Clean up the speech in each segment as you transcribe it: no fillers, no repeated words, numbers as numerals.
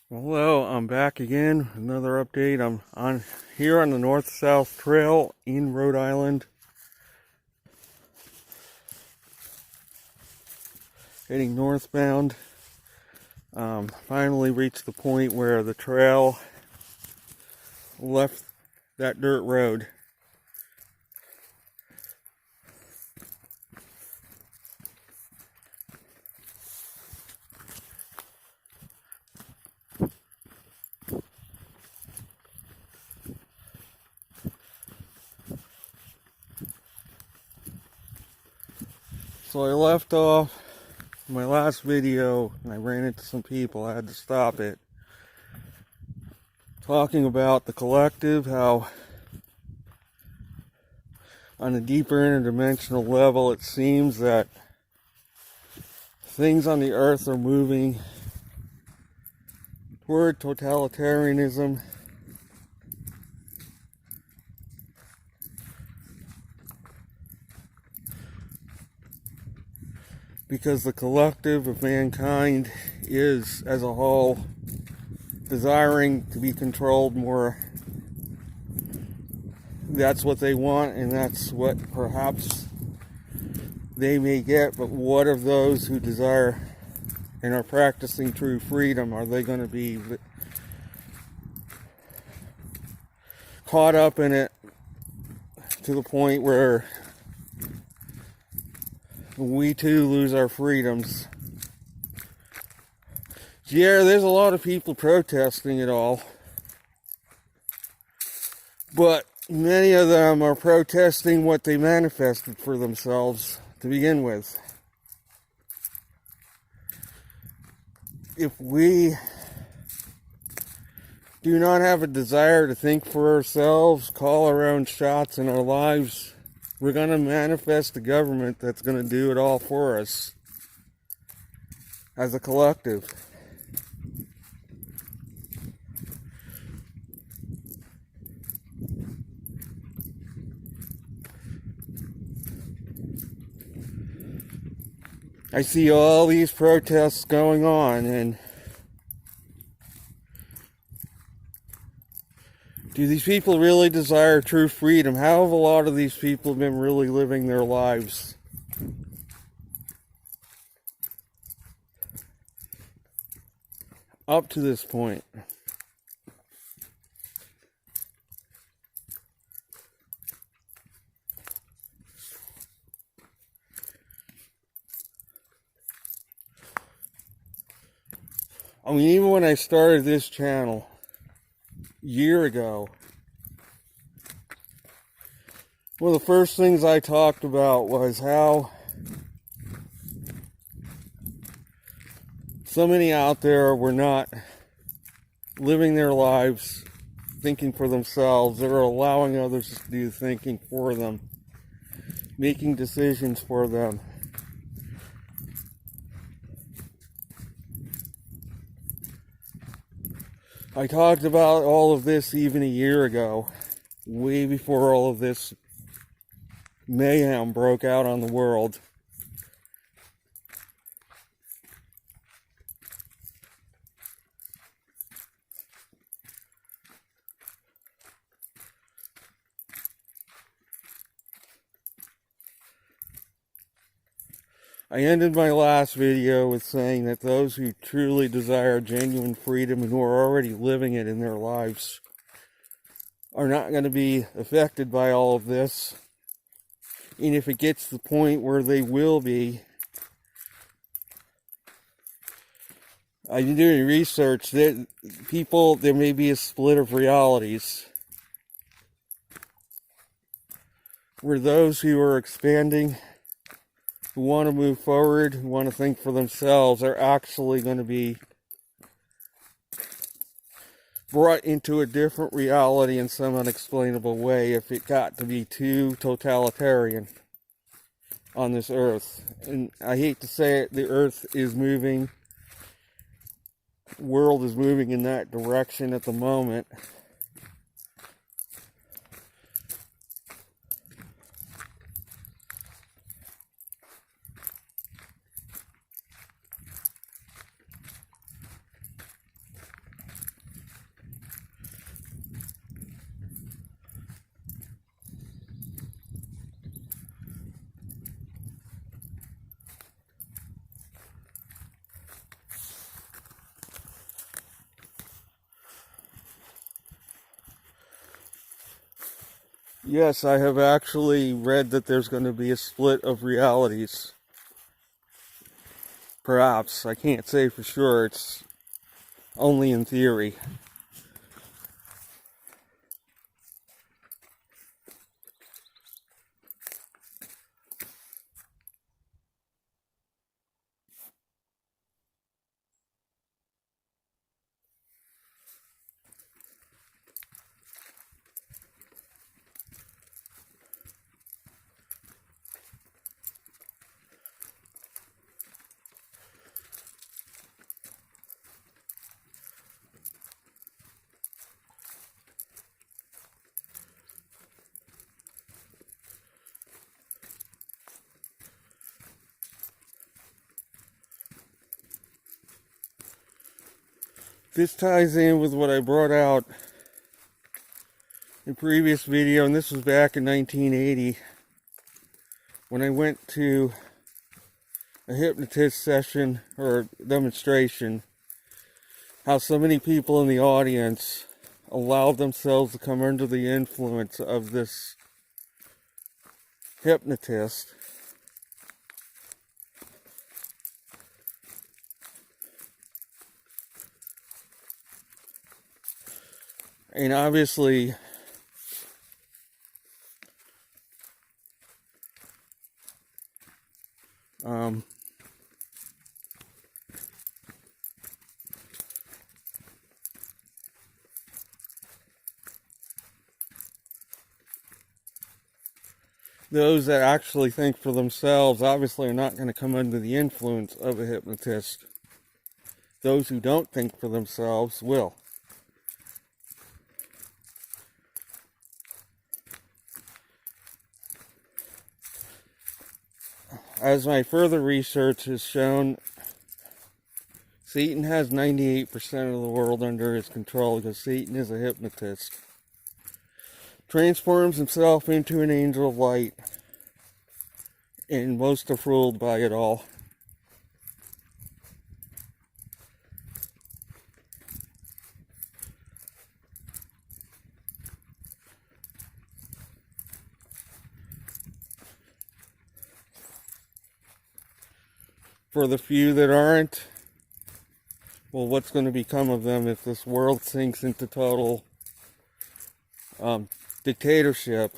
Well, hello, I'm back again. Another update. I'm on here on the North-South Trail in Rhode Island, heading northbound. Finally reached the point where the trail left that dirt road. So I left off my last video and I ran into some people. I had to stop it. Talking about the collective, how on a deeper interdimensional level it seems that things on the earth are moving toward totalitarianism. Because the collective of mankind is, as a whole, desiring to be controlled more. That's what they want, and that's what perhaps they may get. But what of those who desire and are practicing true freedom? Are they going to be caught up in it to the point where we too lose our freedoms? Yeah, there's a lot of people protesting it all, but many of them are protesting what they manifested for themselves to begin with. If we do not have a desire to think for ourselves, call our own shots in our lives, we're going to manifest a government that's going to do it all for us as a collective. I see all these protests going on, and do these people really desire true freedom? How have a lot of these people been really living their lives? Up to this point. I mean, even when I started this channel a year ago, one of the first things I talked about was how so many out there were not living their lives thinking for themselves. They were allowing others to do thinking for them, making decisions for them. I talked about all of this even a year ago, way before all of this mayhem broke out on the world. I ended my last video with saying that those who truly desire genuine freedom and who are already living it in their lives are not going to be affected by all of this. And if it gets to the point where they will be, I've been doing research that there may be a split of realities, where those who are expanding, who want to move forward, who want to think for themselves, are actually going to be brought into a different reality in some unexplainable way if it got to be too totalitarian on this earth. And I hate to say it, the earth is moving, the world is moving in that direction at the moment. Yes, I have actually read that there's going to be a split of realities. Perhaps. I can't say for sure. It's only in theory. This ties in with what I brought out in previous video, and this was back in 1980 when I went to a hypnotist session or demonstration, how so many people in the audience allowed themselves to come under the influence of this hypnotist. And obviously, those that actually think for themselves obviously are not going to come under the influence of a hypnotist. Those who don't think for themselves will. As my further research has shown, Satan has 98% of the world under his control because Satan is a hypnotist. Transforms himself into an angel of light, and most are fooled by it all. For the few that aren't, well, what's going to become of them if this world sinks into total dictatorship?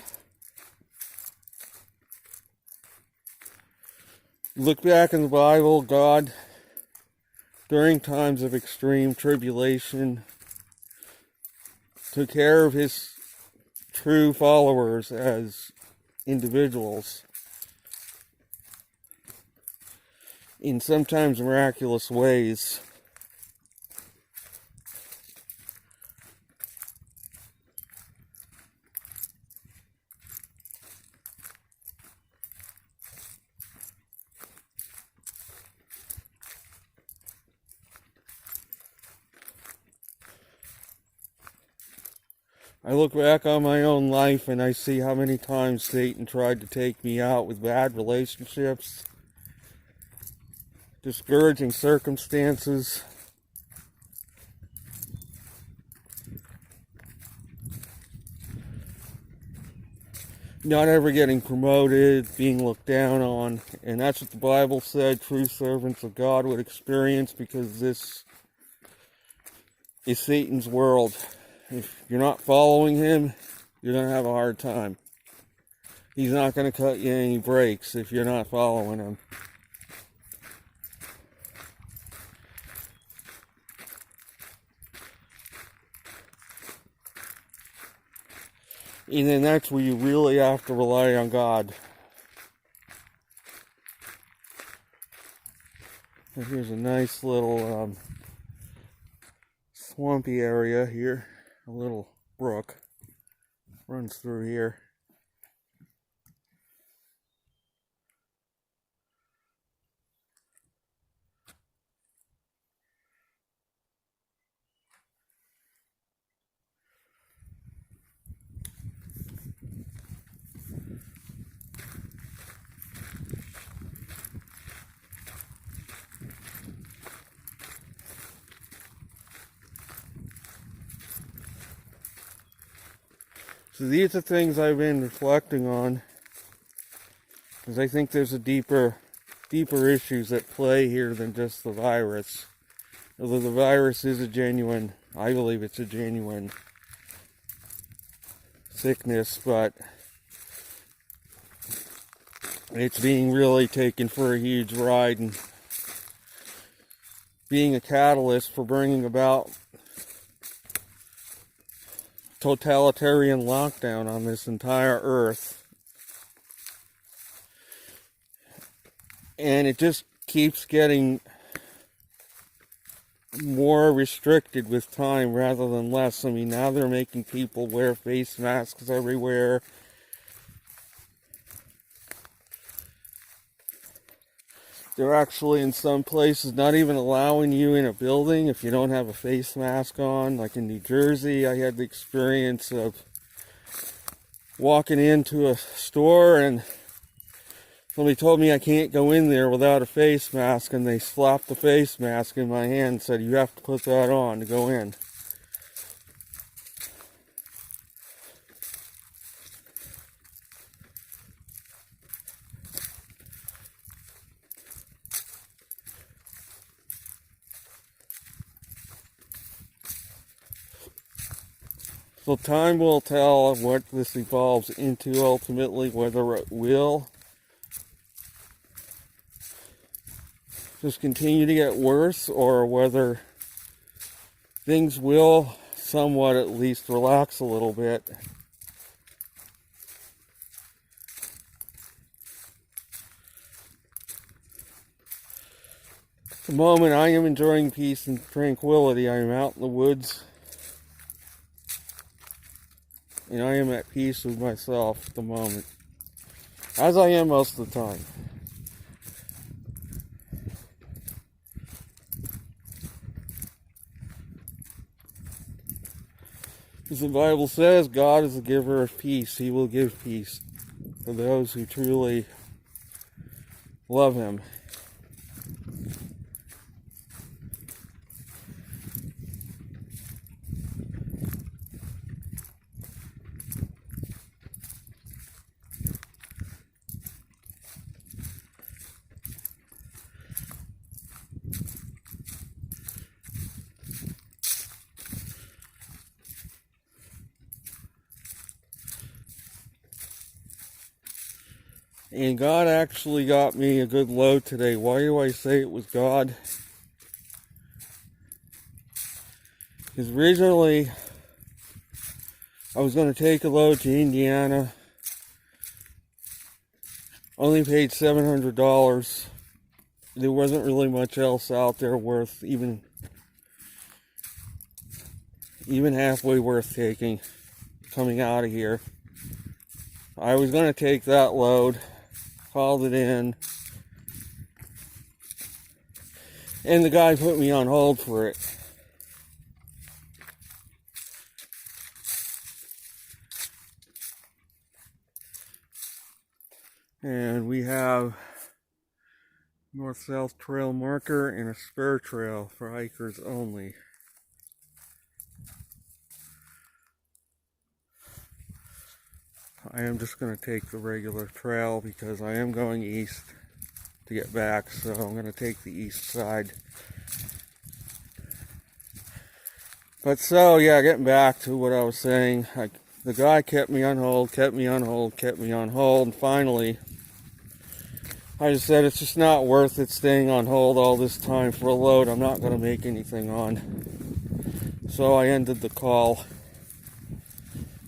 Look back in the Bible, God, during times of extreme tribulation, took care of his true followers as individuals in sometimes miraculous ways. I look back on my own life and I see how many times Satan tried to take me out with bad relationships, discouraging circumstances, not ever getting promoted, being looked down on. And that's what the Bible said true servants of God would experience, because this is Satan's world. If you're not following him, you're going to have a hard time. He's not going to cut you any breaks if you're not following him. And then that's where you really have to rely on God. And here's a nice little swampy area here. A little brook runs through here. So these are things I've been reflecting on, because I think there's a deeper issues at play here than just the virus. Although the virus is I believe it's a genuine sickness, but it's being really taken for a huge ride and being a catalyst for bringing about totalitarian lockdown on this entire earth. And it just keeps getting more restricted with time rather than less. I mean, now they're making people wear face masks everywhere. They're actually, in some places, not even allowing you in a building if you don't have a face mask on. Like in New Jersey, I had the experience of walking into a store and somebody told me I can't go in there without a face mask, and they slapped the face mask in my hand and said, you have to put that on to go in. So time will tell what this evolves into ultimately, whether it will just continue to get worse or whether things will somewhat at least relax a little bit. At the moment, I am enjoying peace and tranquility. I am out in the woods, and I am at peace with myself at the moment, as I am most of the time. As the Bible says, God is the giver of peace. He will give peace for those who truly love Him. And God actually got me a good load today. Why do I say it was God? Because originally I was going to take a load to Indiana. Only paid $700. There wasn't really much else out there worth even halfway worth taking coming out of here. I was going to take that load, called it in, and the guy put me on hold for it. And we have north-south trail marker and a spur trail for hikers only. I am just going to take the regular trail because I am going east to get back, so I'm going to take the east side. But so, yeah, getting back to what I was saying, the guy kept me on hold, and finally I just said it's just not worth it staying on hold all this time for a load I'm not going to make anything on. So I ended the call.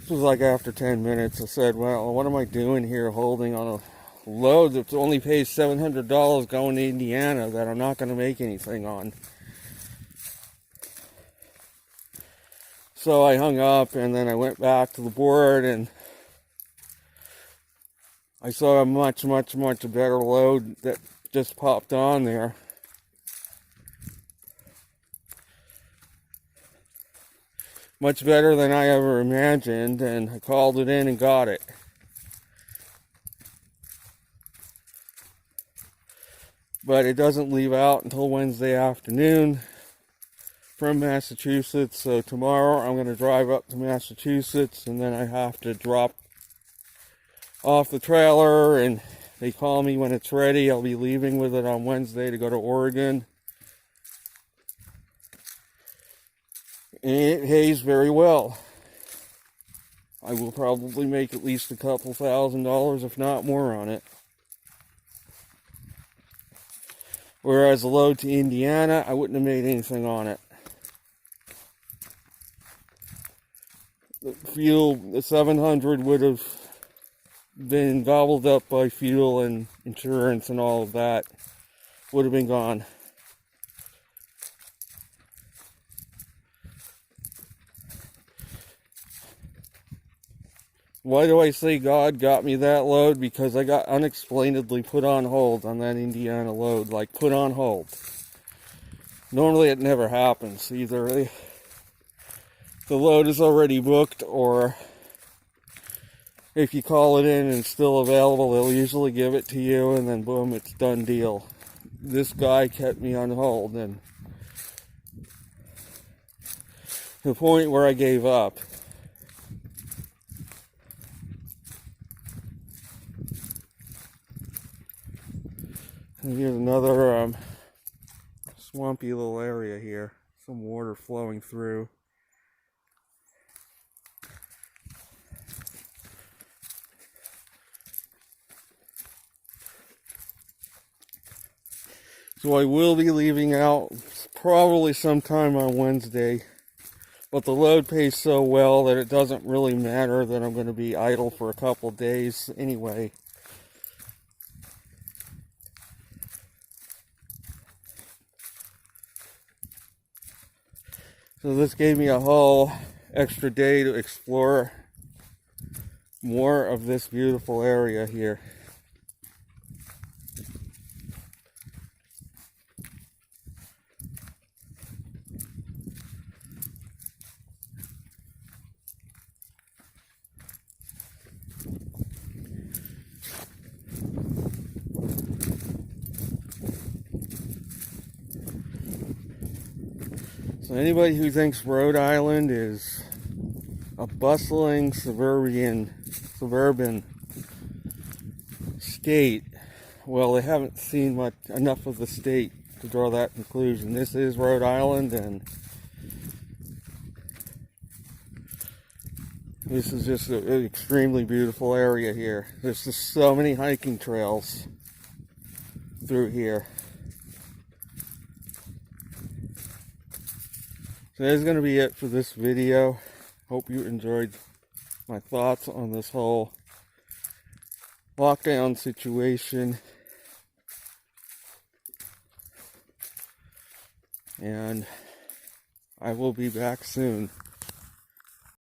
This was like after 10 minutes. I said, well, what am I doing here holding on a load that only pays $700 going to Indiana that I'm not going to make anything on? So I hung up, and then I went back to the board, and I saw a much better load that just popped on there. Much better than I ever imagined, and I called it in and got it. But it doesn't leave out until Wednesday afternoon. from Massachusetts. So tomorrow I'm going to drive up to Massachusetts, and then I have to drop off the trailer, and they call me when it's ready. I'll be leaving with it on Wednesday to go to Oregon. And it pays very well. I will probably make at least a couple $1,000s, if not more, on it. Whereas a load to Indiana, I wouldn't have made anything on it. The fuel, the 700 would have been gobbled up by fuel and insurance, and all of that would have been gone. Why do I say God got me that load? Because I got unexplainedly put on hold on that Indiana load. Like, put on hold. Normally it never happens. Either the load is already booked, or if you call it in and it's still available, they'll usually give it to you, and then boom, it's done deal. This guy kept me on hold, and to the point where I gave up. And here's another swampy little area here. Some water flowing through. So I will be leaving out probably sometime on Wednesday. But the load pays so well that it doesn't really matter that I'm going to be idle for a couple days anyway. So this gave me a whole extra day to explore more of this beautiful area here. So anybody who thinks Rhode Island is a bustling suburban state, well, they haven't seen enough of the state to draw that conclusion. This is Rhode Island, and this is just an extremely beautiful area here. There's just so many hiking trails through here. So that's going to be it for this video. Hope you enjoyed my thoughts on this whole lockdown situation. And I will be back soon.